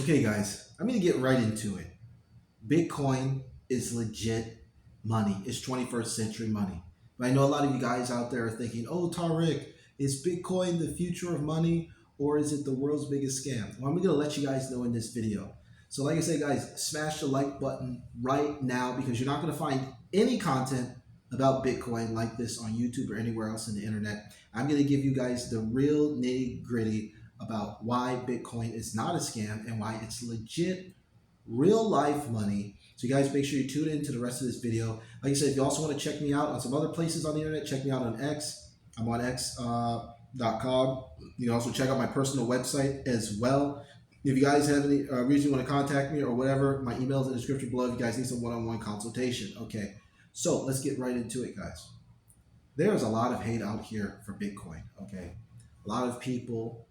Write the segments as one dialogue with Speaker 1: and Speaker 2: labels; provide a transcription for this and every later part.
Speaker 1: Okay, guys, I'm going to get right into it. Bitcoin is legit money. It's 21st century money. But I know a lot of you guys out there are thinking, oh, Tariq, is Bitcoin the future of money or is it the world's biggest scam? Well, I'm going to let you guys know in this video. So, like I say, guys, smash the like button right now because you're not going to find any content about Bitcoin like this on YouTube or anywhere else in the internet. I'm going to give you guys the real nitty gritty about why Bitcoin is not a scam and why it's legit real life money. So you guys make sure you tune in to the rest of this video. Like I said, if you also want to check me out on some other places on the internet, check me out on X. I'm on X.com. You can also check out my personal website as well. If you guys have any reason you want to contact me or whatever, my email is in the description below if you guys need some one-on-one consultation. Okay, so let's get right into it, guys. There's a lot of hate out here for Bitcoin, okay? A lot of people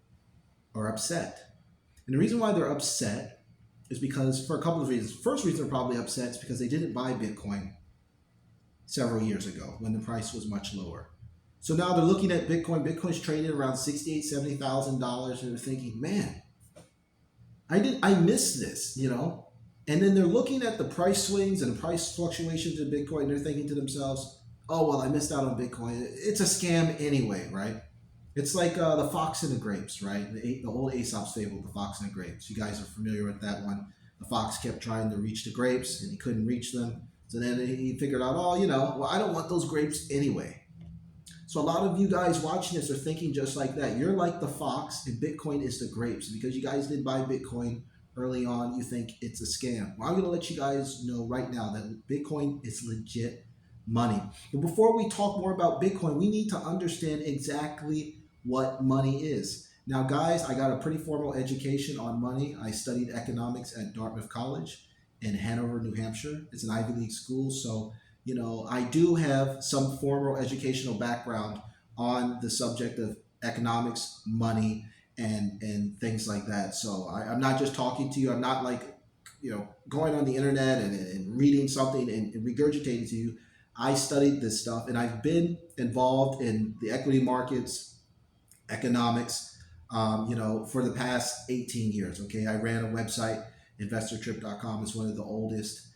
Speaker 1: are upset. And the reason why they're upset is because for a couple of reasons. First reason they're probably upset is because they didn't buy Bitcoin several years ago when the price was much lower. So now they're looking at Bitcoin. Bitcoin's trading around $68,000, $70,000, and they're thinking, man, I missed this, you know? And then they're looking at the price swings and the price fluctuations in Bitcoin, and they're thinking to themselves, oh, well, I missed out on Bitcoin. It's a scam anyway, right? It's like the fox and the grapes, right? The old Aesop's fable, the fox and the grapes. You guys are familiar with that one. The fox kept trying to reach the grapes and he couldn't reach them. So then he figured out, oh, well, I don't want those grapes anyway. So a lot of you guys watching this are thinking just like that. You're like the fox and Bitcoin is the grapes. Because you guys did buy Bitcoin early on, you think it's a scam. Well, I'm going to let you guys know right now that Bitcoin is legit money. But before we talk more about Bitcoin, we need to understand exactly what money is. Now, guys, I got a pretty formal education on money. I studied economics at Dartmouth College in Hanover, New Hampshire. It's an Ivy League school, so I do have some formal educational background on the subject of economics, money, and things like that. So I'm not just talking to you. I'm not like going on the internet and reading something and regurgitating to you. I studied this stuff and I've been involved in the equity markets, economics, for the past 18 years. Okay, I ran a website. InvestorTrip.com is one of the oldest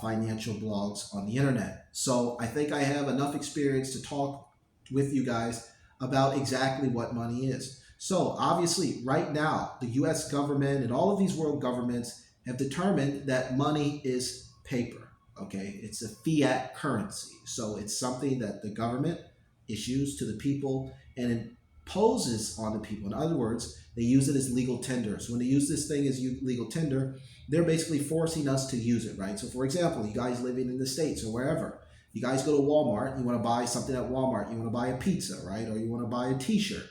Speaker 1: financial blogs on the internet. So I think I have enough experience to talk with you guys about exactly what money is. So obviously, right now, the U.S. government and all of these world governments have determined that money is paper. Okay, it's a fiat currency. So it's something that the government issues to the people and imposes on the people. In other words, they use it as legal tender. So when they use this thing as legal tender, they're basically forcing us to use it, right? So for example, you guys living in the States or wherever, you guys go to Walmart, you want to buy something at Walmart, you want to buy a pizza, right? Or you want to buy a t-shirt.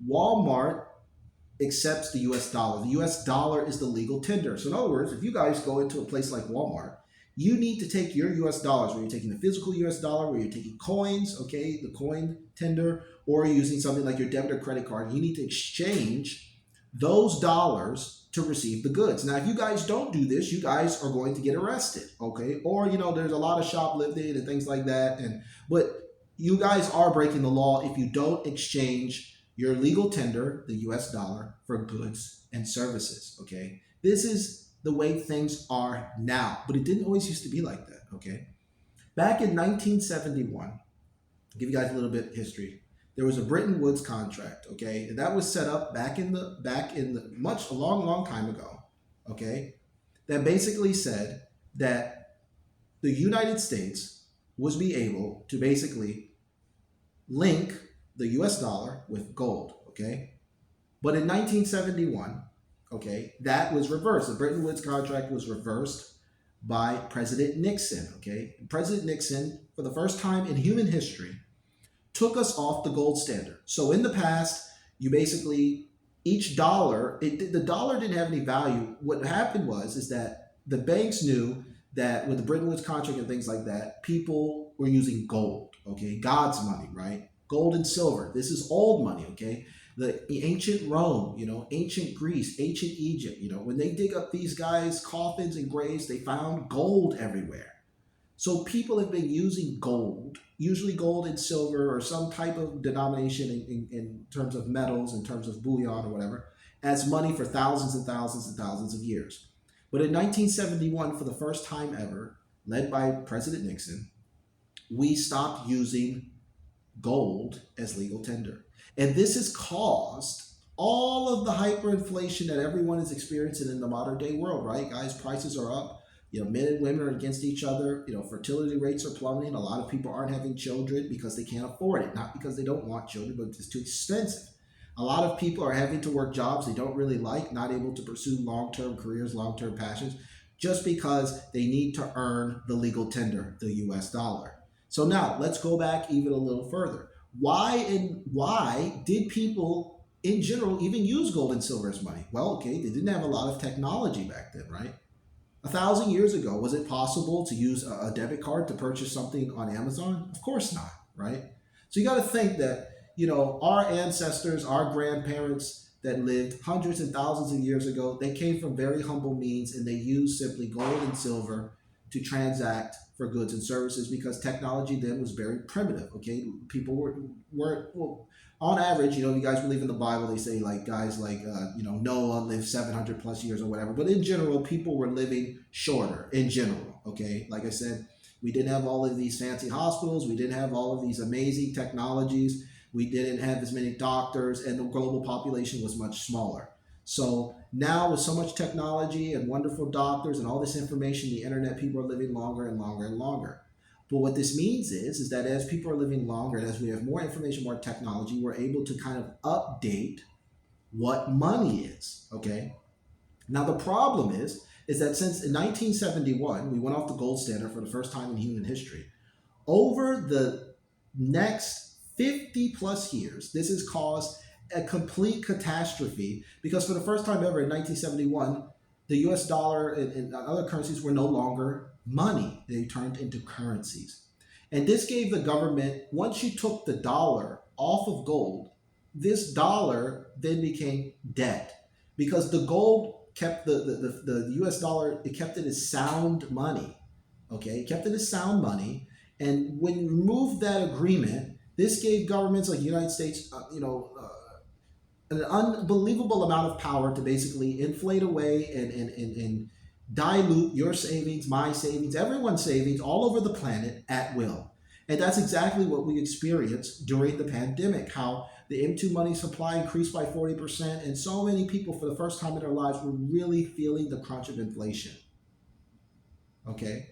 Speaker 1: Walmart accepts the US dollar. The US dollar is the legal tender. So in other words, if you guys go into a place like Walmart, you need to take your US dollars, where you're taking the physical US dollar, where you're taking coins, okay, the coin tender, or using something like your debit or credit card. You need to exchange those dollars to receive the goods. Now, if you guys don't do this, you guys are going to get arrested, okay? Or, there's a lot of shoplifting and things like that. But you guys are breaking the law if you don't exchange your legal tender, the US dollar, for goods and services, okay? This is the way things are now, but it didn't always used to be like that, okay? Back in 1971, I'll give you guys a little bit of history. There was a Bretton Woods contract, okay? And that was set up back in the a long time ago, okay? That basically said that the United States was be able to basically link the US dollar with gold, okay? But in 1971, okay, that was reversed. The Bretton Woods contract was reversed by President Nixon, okay? President Nixon, for the first time in human history, took us off the gold standard. So in the past, you basically, each dollar, the dollar didn't have any value. What happened is that the banks knew that with the Bretton Woods contract and things like that, people were using gold, okay? God's money, right? Gold and silver. This is old money, okay? The ancient Rome, ancient Greece, ancient Egypt, when they dig up these guys' coffins and graves, they found gold everywhere. So people have been using gold, usually gold and silver or some type of denomination in terms of metals, in terms of bullion or whatever, as money for thousands and thousands and thousands of years. But in 1971, for the first time ever, led by President Nixon, we stopped using gold as legal tender. And this has caused all of the hyperinflation that everyone is experiencing in the modern day world, right? Guys, prices are up. Men and women are against each other. Fertility rates are plummeting. A lot of people aren't having children because they can't afford it, not because they don't want children, but it's too expensive. A lot of people are having to work jobs they don't really like, not able to pursue long-term careers, long-term passions, just because they need to earn the legal tender, the US dollar. So now let's go back even a little further. Why did people in general even use gold and silver as money? Well, okay, they didn't have a lot of technology back then, right? 1,000 years ago, was it possible to use a debit card to purchase something on Amazon? Of course not, right? So you got to think that, our ancestors, our grandparents that lived hundreds and thousands of years ago, they came from very humble means and they used simply gold and silver to transact for goods and services because technology then was very primitive, okay? People weren't well, on average, you guys believe in the Bible, they say like guys like, Noah lived 700 plus years or whatever. But in general, people were living shorter in general, okay? Like I said, we didn't have all of these fancy hospitals. We didn't have all of these amazing technologies. We didn't have as many doctors, and the global population was much smaller. So now with so much technology and wonderful doctors and all this information, the internet, people are living longer and longer and longer. But what this means is that as people are living longer, and as we have more information, more technology, we're able to kind of update what money is, okay? Now the problem is that since in 1971, we went off the gold standard for the first time in human history, over the next 50 plus years, this has caused a complete catastrophe because for the first time ever in 1971, the US dollar and other currencies were no longer money. They turned into currencies. And this gave the government, once you took the dollar off of gold, this dollar then became debt because the gold kept the US dollar, it kept it as sound money. Okay, it kept it as sound money. And when you removed that agreement, this gave governments like the United States, an unbelievable amount of power to basically inflate away and dilute your savings, my savings, everyone's savings all over the planet at will. And that's exactly what we experienced during the pandemic, how the M2 money supply increased by 40%, and so many people for the first time in their lives were really feeling the crunch of inflation. Okay?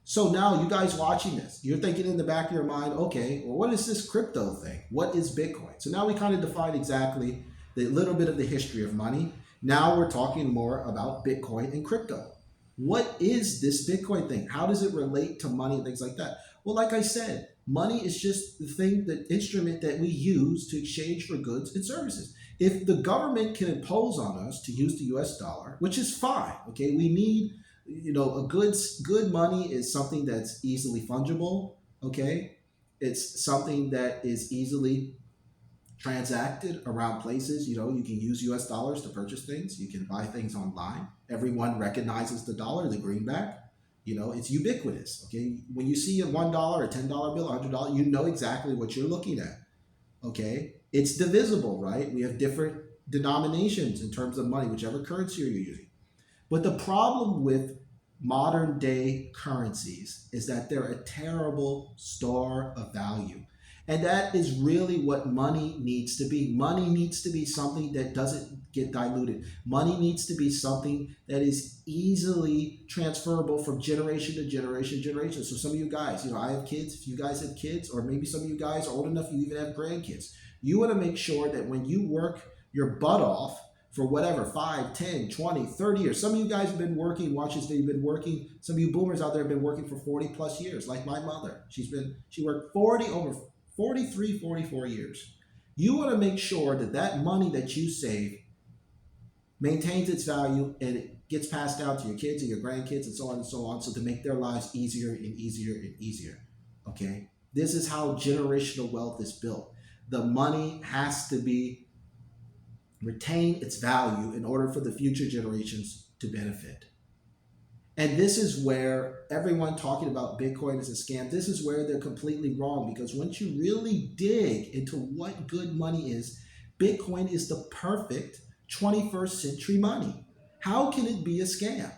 Speaker 1: So now you guys watching this, you're thinking in the back of your mind, okay, well, what is this crypto thing? What is Bitcoin? So now we kind of define exactly the little bit of the history of money. Now we're talking more about Bitcoin and crypto. What is this Bitcoin thing? How does it relate to money and things like that? Well, like I said, money is just the thing, the instrument that we use to exchange for goods and services. If the government can impose on us to use the US dollar, which is fine, okay, we need, a good money is something that's easily fungible, okay? It's something that is easily transacted around places. You can use US dollars to purchase things. You can buy things online. Everyone recognizes the dollar, the greenback. It's ubiquitous, okay? When you see a $1, a $10 bill, $100, you know exactly what you're looking at, okay? It's divisible, right? We have different denominations in terms of money, whichever currency you're using. But the problem with modern day currencies is that they're a terrible store of value. And that is really what money needs to be. Money needs to be something that doesn't get diluted. Money needs to be something that is easily transferable from generation to generation. So some of you guys, I have kids. If you guys have kids, or maybe some of you guys are old enough, you even have grandkids. You want to make sure that when you work your butt off for whatever, 5, 10, 20, 30 years. Some of you guys have been working, watch this video, you've been working, some of you boomers out there have been working for 40 plus years, like my mother. She worked over 43, 44 years. You want to make sure that that money that you save maintains its value and it gets passed down to your kids and your grandkids and so on, so to make their lives easier and easier and easier, okay? This is how generational wealth is built. The money has to retain its value in order for the future generations to benefit. And this is where everyone talking about Bitcoin is a scam, this is where they're completely wrong, because once you really dig into what good money is, Bitcoin is the perfect 21st century money. How can it be a scam?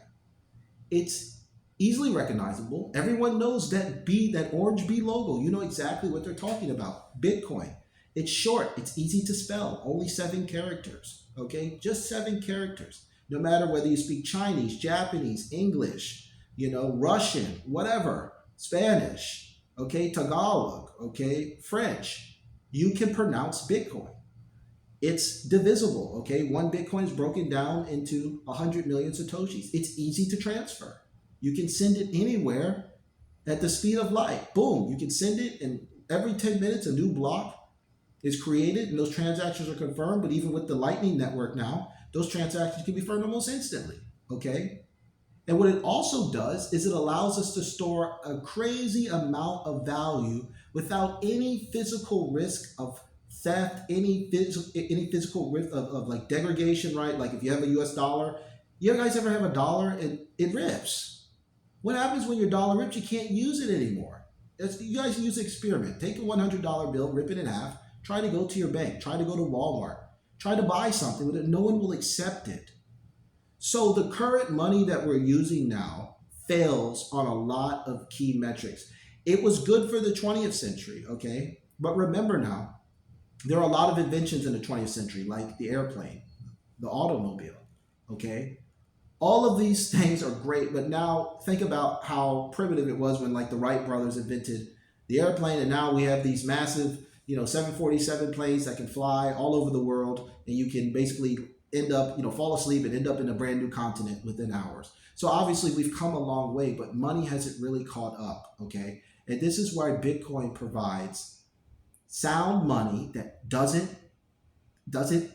Speaker 1: It's easily recognizable. Everyone knows that B, that orange B logo. You know exactly what they're talking about. Bitcoin. It's short. It's easy to spell. Only 7 characters. Okay, just 7 characters. No matter whether you speak Chinese, Japanese, English, Russian, whatever, Spanish, okay, Tagalog, okay, French, you can pronounce Bitcoin. It's divisible, okay? One Bitcoin is broken down into 100 million Satoshis. It's easy to transfer. You can send it anywhere at the speed of light. Boom, you can send it, and every 10 minutes, a new block is created, and those transactions are confirmed. But even with the Lightning Network now, those transactions can be confirmed almost instantly, okay? And what it also does is it allows us to store a crazy amount of value without any physical risk of theft, any physical risk of like degradation, right? Like if you have a US dollar, you guys ever have a dollar and it rips? What happens when your dollar rips? You can't use it anymore. You guys use an experiment. Take a $100 bill, rip it in half, try to go to your bank, try to go to Walmart, try to buy something with it. No one will accept it. So the current money that we're using now fails on a lot of key metrics. It was good for the 20th century, okay? But remember now, there are a lot of inventions in the 20th century, like the airplane, the automobile, okay? All of these things are great, but now think about how primitive it was when like the Wright brothers invented the airplane, and now we have these massive, 747 planes that can fly all over the world, and you can basically end up, fall asleep and end up in a brand new continent within hours. So obviously we've come a long way, but money hasn't really caught up, okay? And this is why Bitcoin provides sound money that doesn't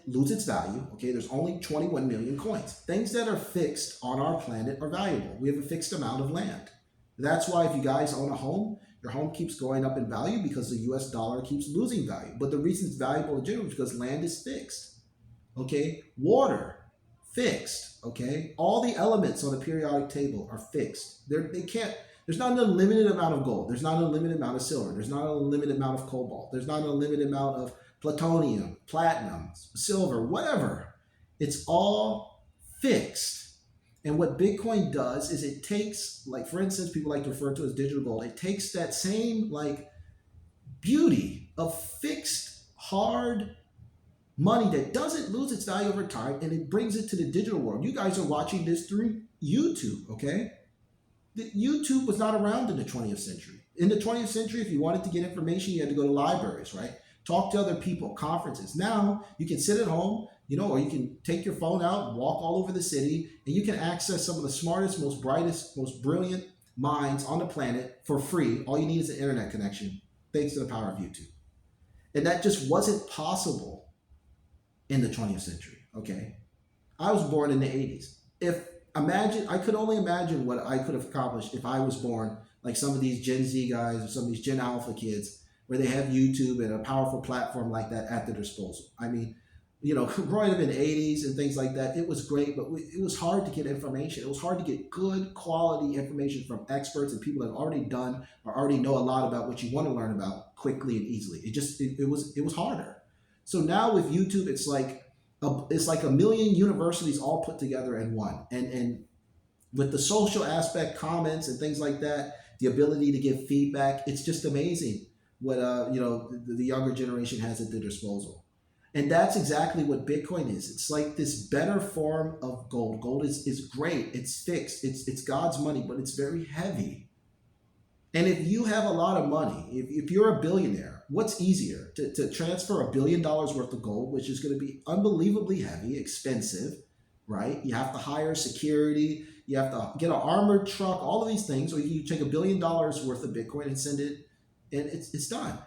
Speaker 1: lose its value. Okay, there's only 21 million coins. Things that are fixed on our planet are valuable. We have a fixed amount of land. That's why if you guys own a home, your home keeps going up in value because the US dollar keeps losing value. But the reason it's valuable in general is because land is fixed. Okay, water, fixed. Okay, all the elements on the periodic table are fixed. There's not an unlimited amount of gold. There's not an unlimited amount of silver. There's not an unlimited amount of cobalt. There's not an unlimited amount of plutonium, platinum, silver, whatever. It's all fixed. And what Bitcoin does is it takes, like for instance, people like to refer to as digital gold. It takes that same like beauty of fixed, hard money that doesn't lose its value over time, and it brings it to the digital world. You guys are watching this through YouTube, okay? YouTube was not around in the 20th century. In the 20th century, if you wanted to get information, you had to go to libraries, right? Talk to other people, conferences. Now you can sit at home, or you can take your phone out and walk all over the city, and you can access some of the smartest, most brightest, most brilliant minds on the planet for free. All you need is an internet connection, thanks to the power of YouTube. And that just wasn't possible in the 20th century, okay? I was born in the 80s. I could only imagine what I could have accomplished if I was born like some of these Gen Z guys or some of these Gen Alpha kids, where they have YouTube and a powerful platform like that at their disposal. I mean, growing up in the 80s and things like that, it was great, but it was hard to get information. It was hard to get good quality information from experts and people that have already done or already know a lot about what you want to learn about quickly and easily. It was harder. So now with YouTube, it's like a million universities all put together in one. And with the social aspect, comments and things like that, the ability to give feedback, it's just amazing what the younger generation has at their disposal. And that's exactly what Bitcoin is. It's like this better form of gold. Gold is great. It's fixed. It's God's money, but it's very heavy. And if you have a lot of money, if you're a billionaire, what's easier? To transfer $1 billion worth of gold, which is going to be unbelievably heavy, expensive, right? You have to hire security. You have to get an armored truck, all of these things. Or you take $1 billion worth of Bitcoin and send it, and it's done.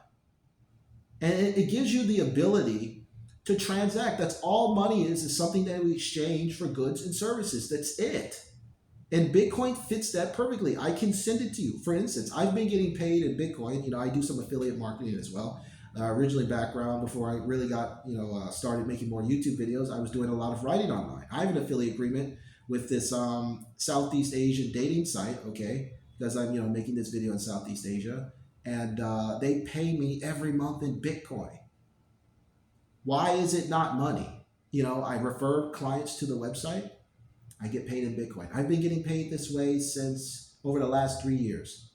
Speaker 1: And it gives you the ability to transact. That's all money is something that we exchange for goods and services. That's it. And Bitcoin fits that perfectly. I can send it to you. For instance, I've been getting paid in Bitcoin. I do some affiliate marketing as well. Originally background, before I really got, started making more YouTube videos, I was doing a lot of writing online. I have an affiliate agreement with this Southeast Asian dating site, okay, because I'm, making this video in Southeast Asia. And they pay me every month in Bitcoin. Why is it not money? I refer clients to the website. I get paid in Bitcoin. I've been getting paid this way since over the last 3 years.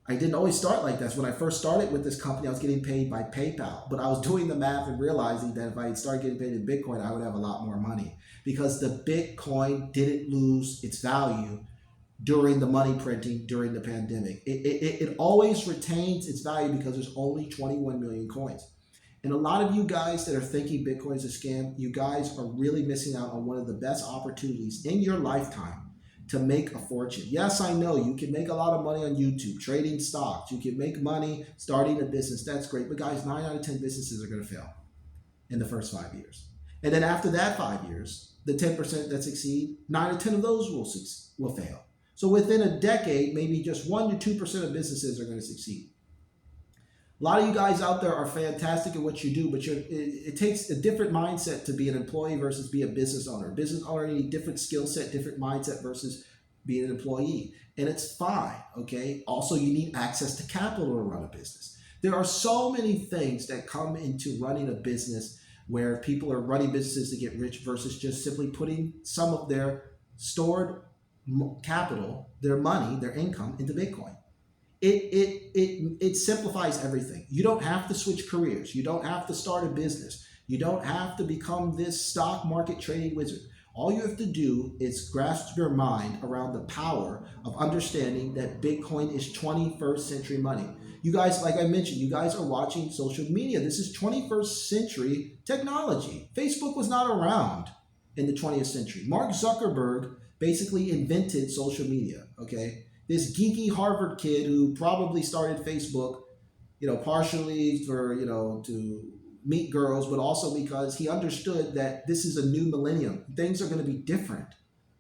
Speaker 1: I didn't always start like this. When I first started with this company, I was getting paid by PayPal, but I was doing the math and realizing that if I started getting paid in Bitcoin, I would have a lot more money because the Bitcoin didn't lose its value during the money printing during the pandemic. It always retains its value because there's only 21 million coins. And a lot of you guys that are thinking Bitcoin is a scam, you guys are really missing out on one of the best opportunities in your lifetime to make a fortune. Yes, I know you can make a lot of money on YouTube, trading stocks. You can make money starting a business. That's great. But guys, 9 out of 10 businesses are going to fail in the first 5 years. And then after that 5 years, the 10% that succeed, 9 out of 10 of those will fail. So within a decade, maybe just 1 to 2% of businesses are going to succeed. A lot of you guys out there are fantastic at what you do, but it takes a different mindset to be an employee versus be a business owner. A business owner needs a different skill set, different mindset versus being an employee. And it's fine, okay? Also, you need access to capital to run a business. There are so many things that come into running a business where people are running businesses to get rich versus just simply putting some of their stored capital, their money, their income into Bitcoin. It simplifies everything. You don't have to switch careers. You don't have to start a business. You don't have to become this stock market trading wizard. All you have to do is grasp your mind around the power of understanding that Bitcoin is 21st century money. You guys, like I mentioned, you guys are watching social media. This is 21st century technology. Facebook was not around in the 20th century. Mark Zuckerberg basically invented social media, okay? This geeky Harvard kid who probably started Facebook, partially for, to meet girls, but also because he understood that this is a new millennium. Things are going to be different,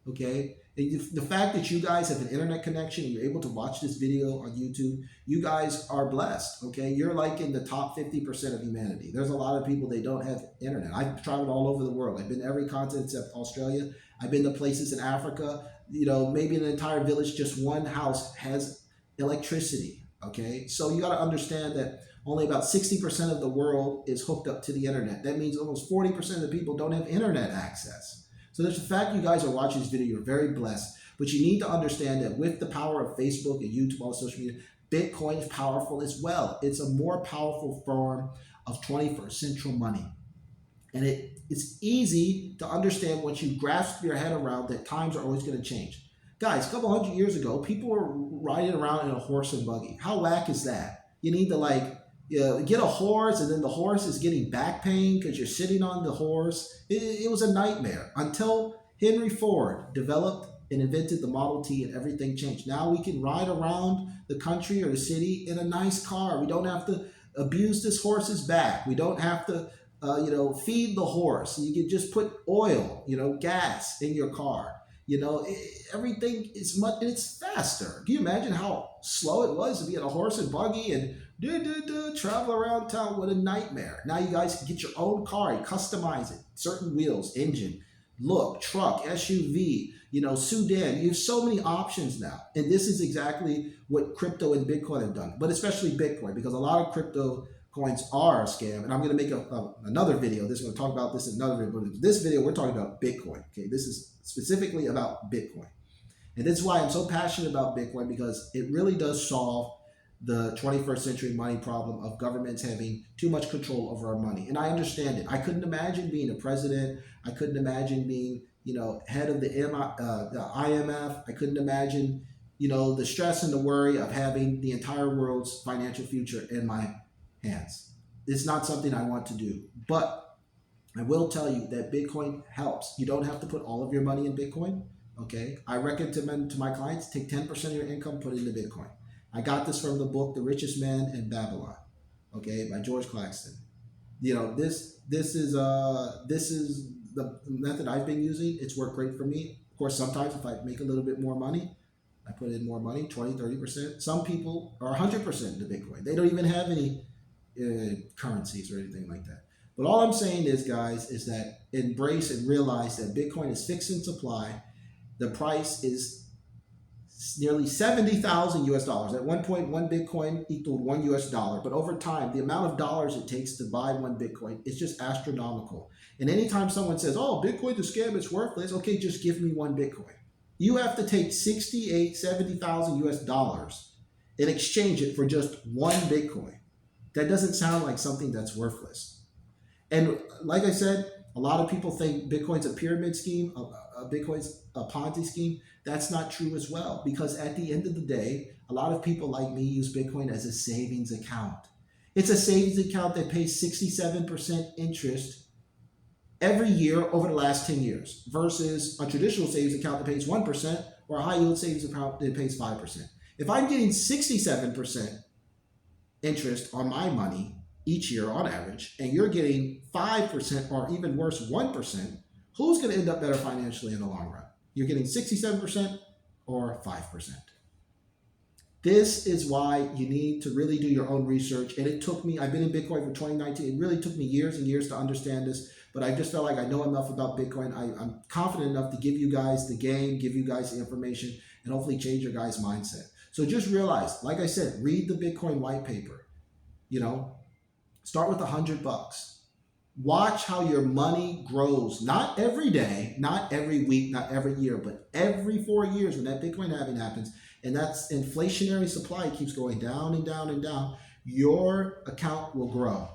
Speaker 1: okay? And the fact that you guys have an internet connection and you're able to watch this video on YouTube, you guys are blessed, okay? You're like in the top 50% of humanity. There's a lot of people, they don't have internet. I've traveled all over the world. I've been to every continent except Australia. I've been to places in Africa. Maybe in an entire village, just one house has electricity, okay? So you got to understand that only about 60% of the world is hooked up to the internet. That means almost 40% of the people don't have internet access. So there's the fact you guys are watching this video, you're very blessed, but you need to understand that with the power of Facebook and YouTube, all the social media, Bitcoin is powerful as well. It's a more powerful form of 21st century money. And it's easy to understand once you grasp your head around that times are always going to change. Guys, a couple 100 years ago, people were riding around in a horse and buggy. How whack is that? You need to get a horse, and then the horse is getting back pain because you're sitting on the horse. It was a nightmare until Henry Ford developed and invented the Model T, and everything changed. Now we can ride around the country or the city in a nice car. We don't have to abuse this horse's back. We don't have to feed the horse. You can just put oil, gas in your car. Everything is much, and it's faster. Can you imagine how slow it was to be in a horse and buggy and travel around town? What a nightmare. Now you guys can get your own car and customize it. Certain wheels, engine, look, truck, SUV, sedan. You have so many options now. And this is exactly what crypto and Bitcoin have done, but especially Bitcoin, because a lot of crypto coins are a scam. And I'm going to make another video. This is going to talk about this in another video. But this video, we're talking about Bitcoin. Okay, this is specifically about Bitcoin. And this is why I'm so passionate about Bitcoin, because it really does solve the 21st century money problem of governments having too much control over our money. And I understand it. I couldn't imagine being a president. I couldn't imagine being, head of the IMF. I couldn't imagine, the stress and the worry of having the entire world's financial future in my hands. It's not something I want to do. But I will tell you that Bitcoin helps. You don't have to put all of your money in Bitcoin, okay? I recommend to my clients, take 10% of your income, put it into Bitcoin. I got this from the book, The Richest Man in Babylon, okay, by George Claxton. This is the method I've been using. It's worked great for me. Of course, sometimes if I make a little bit more money, I put in more money, 20, 30%. Some people are 100% into Bitcoin. They don't even have any currencies or anything like that. But all I'm saying is, guys, is that embrace and realize that Bitcoin is fixed in supply. The price is nearly 70,000 US dollars. At one point, one Bitcoin equaled one US dollar. But over time, the amount of dollars it takes to buy one Bitcoin is just astronomical. And anytime someone says, oh, Bitcoin's a scam, it's worthless, okay, just give me one Bitcoin. You have to take 70,000 US dollars and exchange it for just one Bitcoin. That doesn't sound like something that's worthless. And like I said, a lot of people think Bitcoin's a pyramid scheme, Bitcoin's a Ponzi scheme. That's not true as well, because at the end of the day, a lot of people like me use Bitcoin as a savings account. It's a savings account that pays 67% interest every year over the last 10 years versus a traditional savings account that pays 1% or a high yield savings account that pays 5%. If I'm getting 67% interest on my money each year on average, and you're getting 5% or even worse, 1%, who's going to end up better financially in the long run? You're getting 67% or 5%. This is why you need to really do your own research. And it took me, I've been in Bitcoin for 2019. It really took me years and years to understand this, but I just felt like I know enough about Bitcoin. I'm confident enough to give you guys the game, give you guys the information, and hopefully change your guys' mindset. So just realize, like I said, read the Bitcoin white paper. Start with $100. Watch how your money grows, not every day, not every week, not every year, but every 4 years when that Bitcoin halving happens, and that's inflationary supply keeps going down and down and down, your account will grow.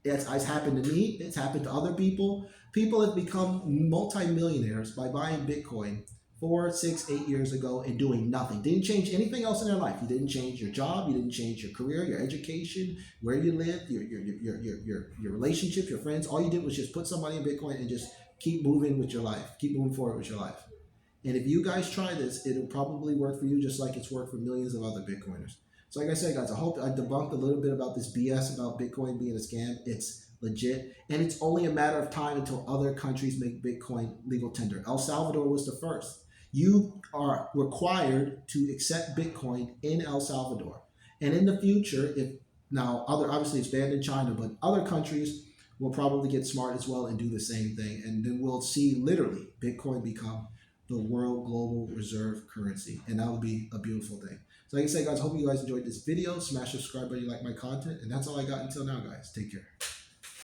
Speaker 1: It's happened to me. It's happened to other people. People have become multimillionaires by buying Bitcoin 4, 6, 8 years ago and doing nothing. Didn't change anything else in their life. You didn't change your job. You didn't change your career, your education, where you live, your relationship, your friends. All you did was just put some money in Bitcoin and just keep moving with your life. Keep moving forward with your life. And if you guys try this, it'll probably work for you just like it's worked for millions of other Bitcoiners. So like I said, guys, I hope I debunked a little bit about this BS about Bitcoin being a scam. It's legit. And it's only a matter of time until other countries make Bitcoin legal tender. El Salvador was the first. You are required to accept Bitcoin in El Salvador. And in the future, obviously it's banned in China, but other countries will probably get smart as well and do the same thing. And then we'll see literally Bitcoin become the world global reserve currency. And that would be a beautiful thing. So like I said, guys, hope you guys enjoyed this video. Smash the subscribe button if you like my content. And that's all I got until now, guys. Take care.